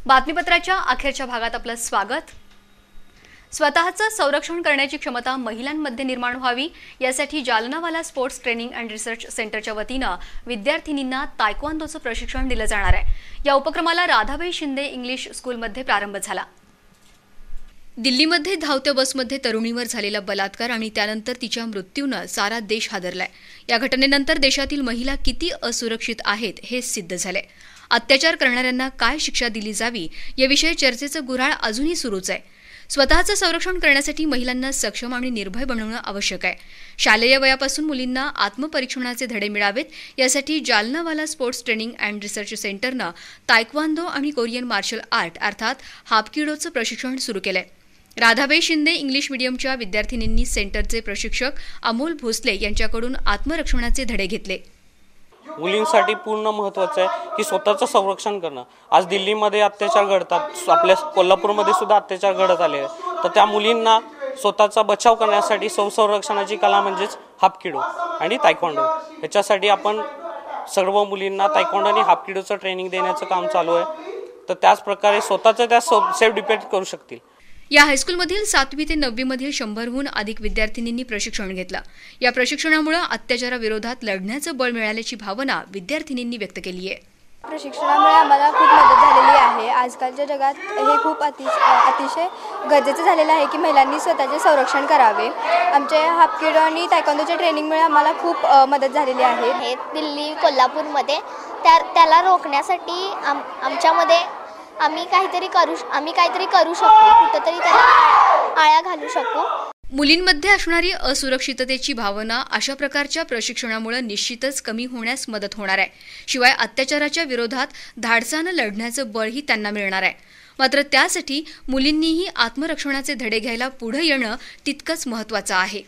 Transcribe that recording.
बातमीपत्राच्या अखेरच्या भागात आपलं स्वागत। स्वतःचं संरक्षण करण्याची क्षमता महिलांमध्ये निर्माण व्हावी यासाठी जालनावाला स्पोर्ट्स ट्रेनिंग अँड रिसर्च सेंटरच्या वतीनं विद्यार्थिनींना तायक्वांदोचं प्रशिक्षण दिलं जाणार आहे। या उपक्रमाला राधाबाई शिंदे इंग्लिश स्कूलमध्ये प्रारंभ झाला। दिल्लीमध्ये धावत्या बसमध्ये तरुणीवर झालेला बलात्कार आणि त्यानंतर तिच्या मृत्यूनं सारा देश हादरलाय। या घटनेनंतर देशातील महिला किती असुरक्षित आहेत हे सिद्ध झाले। अत्याचार करणाऱ्यांना काय शिक्षा दिली जावी याविषयी चर्चेचं गुऱ्हाळ अजूनही सुरूच आहे। स्वतःचं संरक्षण करण्यासाठी महिलांना सक्षम आणि निर्भय बनवणं आवश्यक आहे। शालेय वयापासून मुलींना आत्मपरीक्षणाचे धडे मिळावेत यासाठी जालनावाला स्पोर्ट्स ट्रेनिंग अँड रिसर्च सेंटरनं तायक्वांदो आणि कोरियन मार्शल आर्ट अर्थात हापकिडोचं प्रशिक्षण सुरू केलंय। राधाबाई शिंदे इंग्लिश मीडियमच्या विद्यार्थिनींनी सेंटरचे प्रशिक्षक अमोल भोसले यांच्याकडून आत्मरक्षणाचे धडे घेतले। मुलींसाठी पूर्ण महत्त्वाचं आहे की स्वतःचं संरक्षण करणं। आज दिल्लीमध्ये अत्याचार घडतात, आपल्या कोल्हापूरमध्ये सुद्धा अत्याचार घडत आले तर त्या मुलींना स्वतःचा बचाव करण्यासाठी संरक्षणाची कला म्हणजेच हापकिडो आणि तायक्वांडो ह्याच्यासाठी आपण सर्व मुलींना तायक्वांडो आणि हापकिडोचं ट्रेनिंग देण्याचं काम चालू आहे। तर त्याच प्रकारे स्वतःचं त्या सेल्फ डिफेन्स करू शकतील। या हायस्कूलमधील 7वी ते 9वी मधील 100हून अधिक विद्यार्थिनींनी प्रशिक्षण घेतलं। या प्रशिक्षणामुळे अत्याचाराविरोधात लढण्याचं बळ मिळाल्याची भावना विद्यार्थिनींनी व्यक्त केली आहे। प्रशिक्षणामुळे आम्हाला खूप मदत झालेली आहे। आजकालच्या जगात हे खूप अतिशय गरजेचं झालेलं आहे की महिलांनी स्वतःचे संरक्षण करावे। आमचे हापकिडो आणि तायक्वांदोच्या ट्रेनिंगमुळे आम्हाला खूप मदत झालेली आहे। दिल्ली कोल्हापूरमध्ये त्याला रोखण्यासाठी आमच्यामध्ये आम्ही काहीतरी करू शकतो, कुठेतरी त्याला आळा घालू शकतो। मुलींमध्ये असणारी असुरक्षिततेची भावना अशा प्रकारच्या प्रशिक्षणामुळे निश्चितच कमी होण्यास मदत होणार आहे। शिवाय अत्याचाराच्या विरोधात धाडसानं लढण्याचं बळही त्यांना मिळणार आहे। मात्र त्यासाठी मुलींनीही आत्मरक्षणाचे धडे घ्यायला पुढे येणं तितकंच महत्त्वाचं आहे।